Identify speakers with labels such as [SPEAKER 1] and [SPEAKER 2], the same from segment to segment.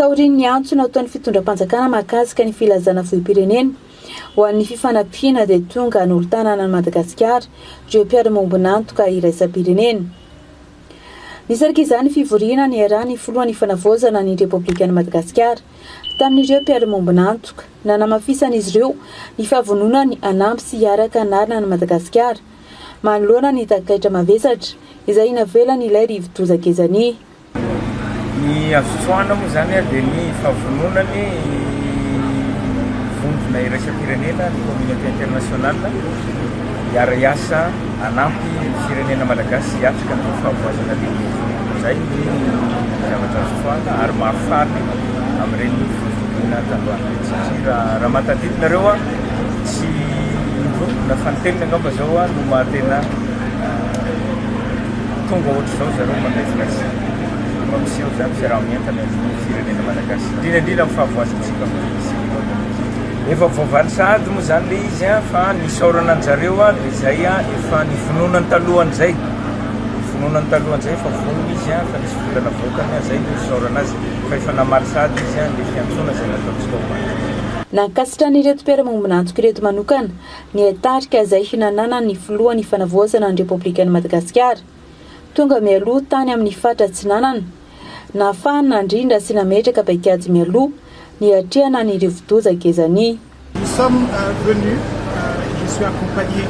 [SPEAKER 1] taorin ny antso nataon'ny fitondram-panjakana mahakasika ny filazana vohim-pirenena ho an'ny fifanampiana dia tonga n'olo-tanàna Madagasikara ireo mpiara-mombonantoka iraisam-pirenena. Nisaraka izany fivoriana ny arahany filohan'ny fanavaozana ny Repoblikan'i Madagasikara tamin'ireo mpiara-mombonantoka nanamafisan'izy ireo ny fahavononany anampy sy hiaraka anarana ny Madagasikara manoloana ny takaitra mavesatra izay navelany ilay rivo-doza Gezania.
[SPEAKER 2] Ny azotoana moa zany dia ny fahavononany vondrona iraisam-pirenena ny communauté internationale hiara-iasa anampy firenena malagasy hiatrika ny fahavoazana lehibe. Zay ny zavatra azotoana ary mahafaly amin'ireny fivoriana tandroany. Raha mahatadidinareo tsy na fantenina angamba zao no mahatena tonga ohatry zao zareo mandaitra azy. Mampiseho zany fiaraha-mientana amin'ny firenena malagasy. Indrindra amin'ny fahavoazantsika efa voavaly sahady moa zany le izy fa nisaorana anjareo dia zay efa nivononany talohan'izay. Nivononany talohan'izay fa vonona izy fa nisy volana voakany zay nisaorana azy fa efa namaly sahady izy le fiantsona zay nataontsika homaty.
[SPEAKER 1] Nankasitrany ireto mpiara-mombonantoka ireto manokana ny atarika izay hinanana ny filohan'ny fanavaozana ny Repoblikan'i Madagasikara tonga mialoha tany amin'ny fatratsinanana nahafahany nandrindra sy nametraka paikady mialoha ny atrehana ny rivo-doza Gezania.
[SPEAKER 3] Nous sommes venus, je suis accompagné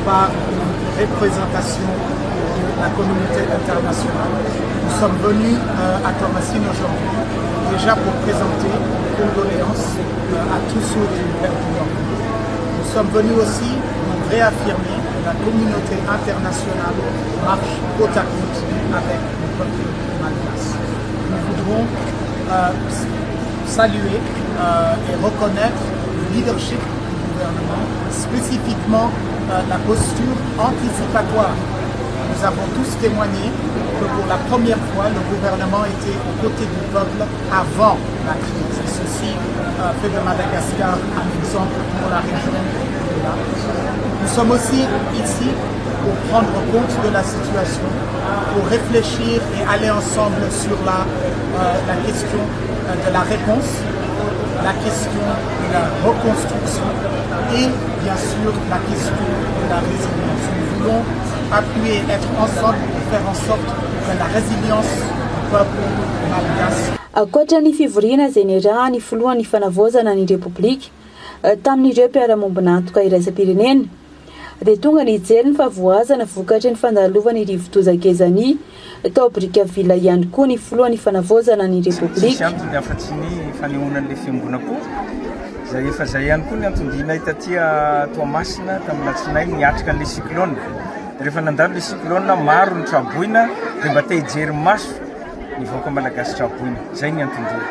[SPEAKER 3] par une représentation de la communauté internationale. Nous sommes venus à Toamasine aujourd'hui déjà pour présenter condoléances à tous ceux qui ont perdu leur vie. Nous sommes venus aussi pour réaffirmer que la communauté internationale marche côte à côte avec le peuple malgache. Nous voudrons saluer et reconnaître le leadership du gouvernement, spécifiquement la posture anticipatoire. Nous avons tous témoigné que pour la première fois, le gouvernement était aux côtés du peuple avant la crise. Et ceci fait de Madagascar un exemple pour la région de là. Nous sommes aussi ici pour prendre compte de la situation, pour réfléchir et aller ensemble sur la question de la réponse, la question de la reconstruction et bien sûr la question de la résilience. Nous voulons appuyer, être ensemble pour faire en sorte que la résilience du peuple malgache.
[SPEAKER 1] Ankoatran'ny fivoriana izay niarahany filohan'ny fanavaozana ny Repoblika tamin'ireo mpiara-mombonantoka iraisam-pirenena dia tonga nijery ny fahavoazana vokatry ny fandalovany rivo-doza Gezania tao Brickaville ihany koa ny filohan'ny fanavaozana ny Repoblika.
[SPEAKER 2] Antony afa-tsy ny fanehoanan'ilay fiangonako zay efa zay ihany koa ny antondinay tatia Toamasina tamin'ny latsinainy niatrika an'ilay cyclone. Rehefa nandalo ilay cyclone maro ny traboina dia mba te hijery maso ny vahoaka malagasy traboina. Zay ny antondiny.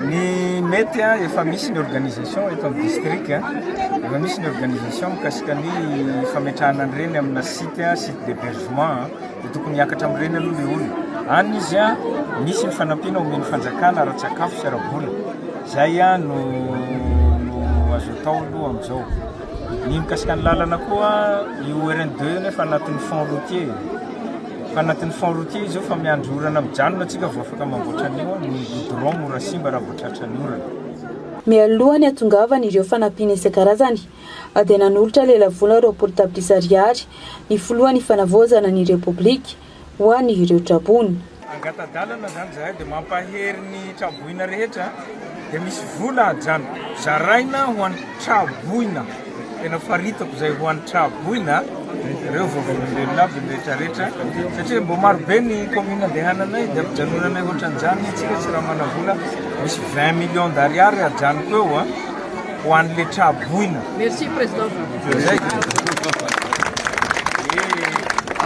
[SPEAKER 2] Ny mety efa misy ny organisation eto amin'ny district efa misy ny organisation mikasika ny fametrahana an'ireny amina site d'hébergement dia tokony hiakatra amin'ireny aloha le olona. Any izy misy ny fanampiana omeny fanjakana ara-tsakafo sy ara-bola. Zay no azo atao aloha amin'izao. Ny mikasika ny lalana koa io RN2 nefa anatin'ny fond routier. Fa anatin'ny fond routier izy fa miandro orana mijanona atsika vao afaka mamboatra an'io ny goudron mora simba raha voatratra ny orana.
[SPEAKER 1] Mialohany atongavany ireo fanampiana isan-karazany dia nanolotra lelavola roapolo tapitrisa ariary ny filohan'ny fanavaozana ny Repoblika ho an'ny ireo trabona.
[SPEAKER 2] Angatadalana zany zahay dia mampahery ny traboina rehetra dia misy vola ajano zaraina ho an'ny traboina. Tena faritako zay ho an'ny traboina ireo voavolon'olona aby ny rehetrarehetra satria mbo marobe ny commune andehananay dia ampijanonanay ohatran'izany itsika tsy raha manavola misy 20 millions d'ariary ajanoko eo ho an'le traboina.
[SPEAKER 4] Merci président.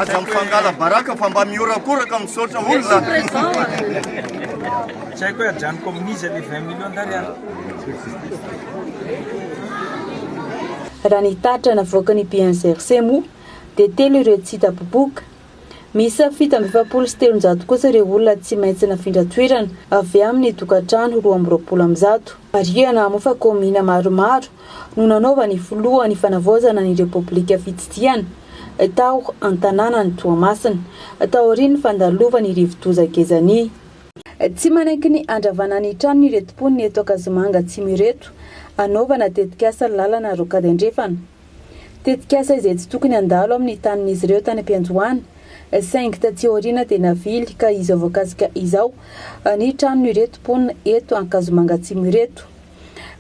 [SPEAKER 5] Aza mifangala baraka fa mba miorakoraka misaotra olona.
[SPEAKER 2] Tsy haiko hoe ajanoko amin'izy le 20 millions d'ariary.
[SPEAKER 1] Raha nitaritra navoaka ny BNCRC moa dia telo ireo tsy hita boboka. Misy 770 kosa ireo olona tsy maintsy nafindra toerana avy amin'ny tokantrano 220. Ariana moa fa komina maromaro no nanaova ny filohan'ny fanavaozana ny Repoblika Fitsidihana tao an-tanànan'ny Toamasina tao aorian'ny fandalovany rivo-doza Gezania. Tsy manaiky ny andravana ny trano ny retom-pony eto Akazomanga Atsimo ireto anaovana tetikasa lalana rokady andrefana. Tetikasa izay tsy tokony andalo amin'ny tanin'izy ireo tany am-pianjoana saingy taty aoriana dia navily ka izy voakasika izao ny trano ny retom-pony eto Akazomanga Atsimo ireto.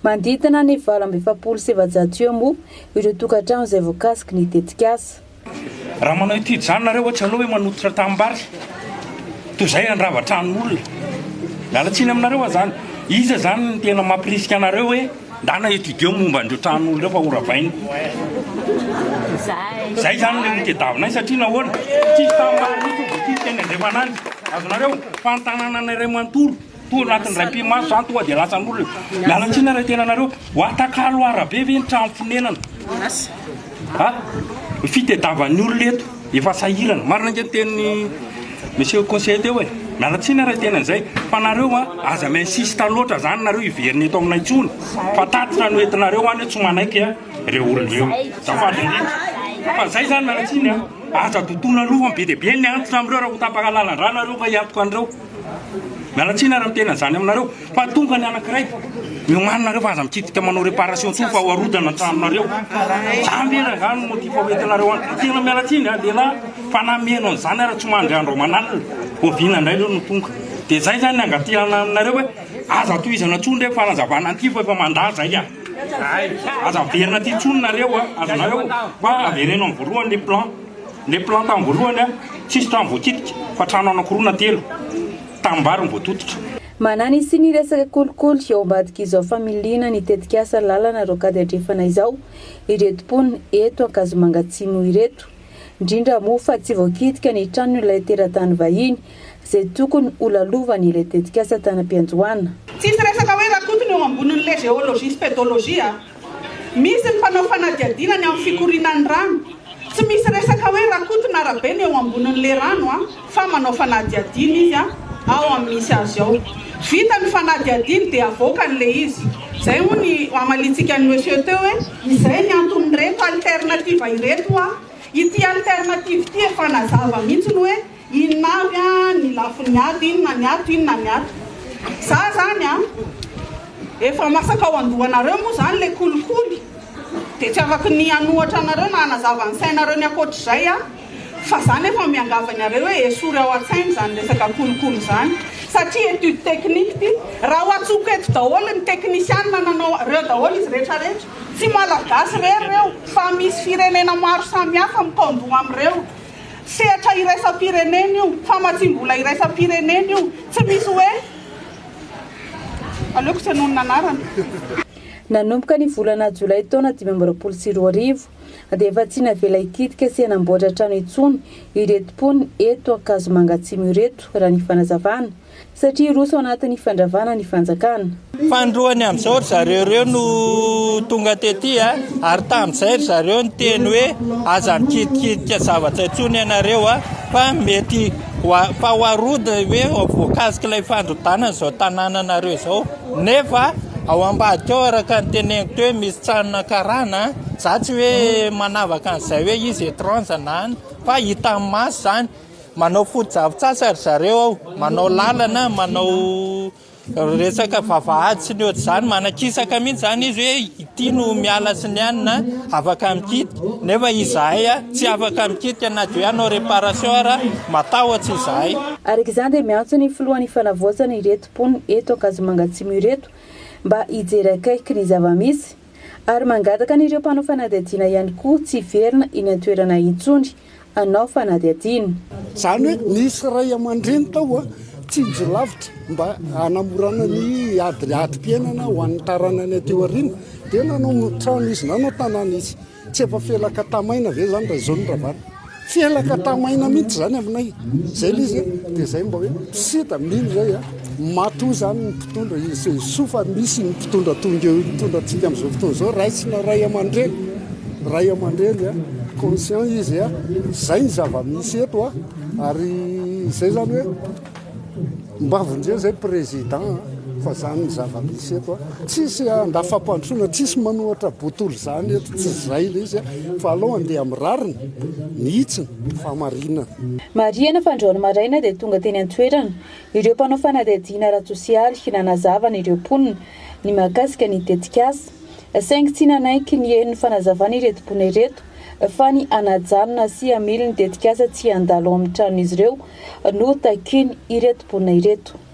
[SPEAKER 1] Mandidina ny 2700 eo moa ireo tokantrano izay voakasika ny tetikasa.
[SPEAKER 4] Raha manao ity zany nareo tsy aloha hoe manototra tambary toy izay andrava tranon'olona. Mialatsiny aminareo zany. Iza zany ny tena mampirisika anareo hoe ndana étudier momba andreo tranon'olona fa oravainy. Zay zany le mitadiavinay satria nahoana tsisy tambary ity tena andrefananjy. Azonareo fantanana anareo manontolo to anatin'ny ray mpimaso zany tonga dia lasan'olona. Mialatsiny areo tena nareo hoatakalo arabe ve ny trano fonenana. Fitadiavan'ny olona eto efa sahirana. Marina ny teny monsieur conseiller teo hoe mialatsiny areo tena izay fa nareo aza m'insiste loatra zany nareo iverina eto aminay tsony fa tatitra no entinareo any tsy manaiky ireo olona ireo zafady fa zay zany mialatsiny aza tontona aloha be dia be ny antitra amin'ireo raha ho tapaka lalan-drano nareo fa hiantoka an'ireo. Mialatsiny areo tena zany aminareo fa tonga ny anankiray miomaninareo fa aza mikitika manao réparation tso fa hoarodana tranonareo. Zambera zany motif entinareo any tena mialatsiny lehilahy fa nameno an'izany ara tsy mandry andro manalina ovina indray leo no tonga dia zay zany angatihana aminareo hoe aza tohizana tsony ndray fanazavana anty fa efa mandaza ia aza verina ty tsony nareo azonareo fa avereno amin'ny voalohany le plan tamin'ny voalohany tsisy trano voakitika fa trano anankiroa na 3 tambary ny voatototra.
[SPEAKER 1] Manany sy ny resaka kolikoly eo ambadika izao familiana ny tetikasa lalana rokady andrefana izao iretom-pony eto Akazomanga Atsimo ireto. Indrindra moa fa tsy voakitika ny trano ilay teratany vahiny izay tokony olalovany ilay tetikasa tany am-pianjoana.
[SPEAKER 6] Tsisy resaka hoe rakotony eo ambonin'ilay géologie sy pédologie. Misy ny mpanao fanadihadihana amin'ny fikorinan'ny rano. Tsy misy resaka hoe rakotony arabe ny eo ambonin'ilay rano fa manao fanadihadihana izy ao amin'ny misy azy ao. Vita ny fanadihadihana dia avoaka an'ilay izy. Zay moa ny amalitsika ny monsieur teo hoe izay ny antony reto alternative ireto ity alternative ty efa nazava mihitsy ny hoe inavy ny lafiny ato inona ny ato inona ny ato. Za zany efa masaka ao andohanareo moa zany le kolikoly dia tsy afaka ny anohatra anareo na anazava ny sainareo ny akoatr'izay fa zany efa miangavanyareo hoe esory ao an-tsainy zany resaka kolikoly zany satria étude technique ty raha ho atsoko eto daholo ny technician nanao reo daholo izy rehetrarehetra tsy malagasy reo fa misy firenena maro samihafa mitondoa amin'ireo. Sehatra iraisam-pirenena io fa matsimbola iraisam-pirenena io tsy misy hoe aleoko tsy hanonona anarana.
[SPEAKER 1] Nanomboka ny volana Jolay taona 2024 dia efa tsy navela hikitika sy hanamboatra trano intsony iretom-pony eto Akazomanga Atsimo ireto raha ny fanazavana satria roso anatin'ny fandravana ny fanjakana.
[SPEAKER 7] Fandroany amin'izao zareo reo no tonga tety ary tamin'izay zareo ny teny hoe aza mikitikidika zavatra intsony ianareo fa mety fa hoarodina hoe voakasika ilay fandrodana izao tanànanareo izao nefa ao ambadika ao araka ny teneniko teo hoe misy tranona karana za tsy hoe manavaka an'izay hoe izy étrange nany fa hita amin'ny maso zany manao foto-javontsasa ry zareo ao manao lalana manao resaka vavahady sy ny ohatr'izany manakisaka mihitsy zany izy hoe ity no miala sy ny anina afaka mikitika nefa izahay tsy afaka mikitika na dia hanao réparation ara matahotra izahay.
[SPEAKER 1] Araka izany dia miantso ny filohan'ny fanavoazana iretom-pony eto Akazomanga Atsimo ireto mba hijery akaiky ny zava-misy ary mangataka n'ireo mpanao fanadihadiana ihany koa tsy verina eny an-toerana intsony anao fanadihadiana.
[SPEAKER 8] Zany hoe nisy ray aman-dreny tao tsy jilavitra mba hanamorana ny adi-piainana ho an'ny taranany ateo aoriana dia nanao trano izy nanao tanàna izy tsy efa felaka tamaina ve zany raha izao ny ravana felaka tamaina mihitsy zany aminay zay le izy dia zay mba hoe sita mino zay matoa zany ny mpitondra izy sofa misy ny mpitondra tonga eo mitondra antsika amin'izao fotoana izao raisina ray aman-dreny conscient izy zay ny zava-misy eto ary zay zany hoe mba vonjeo zay président fa zany ny zava-misy eto tsisy andafam-pandrosoana tsisy manohatra botolo zany eto tsy zay le izy fa aloha andeha amin'ny rariny mihitsiny famarinana.
[SPEAKER 1] Mariana fandraony maraina dia tonga teny an-toerana ireo mpanao fanadihadiana ara-tsosialy nanazavana ireo mponina ny mahakasika ny tetikasa saingy tsy nanaiky ny eny ny fanazavana ireto mponina ireto fa ny anajanona sy amily ny tetikasa tsy andalo amin'ny tranon'izy ireo no takiny ireto mponina ireto.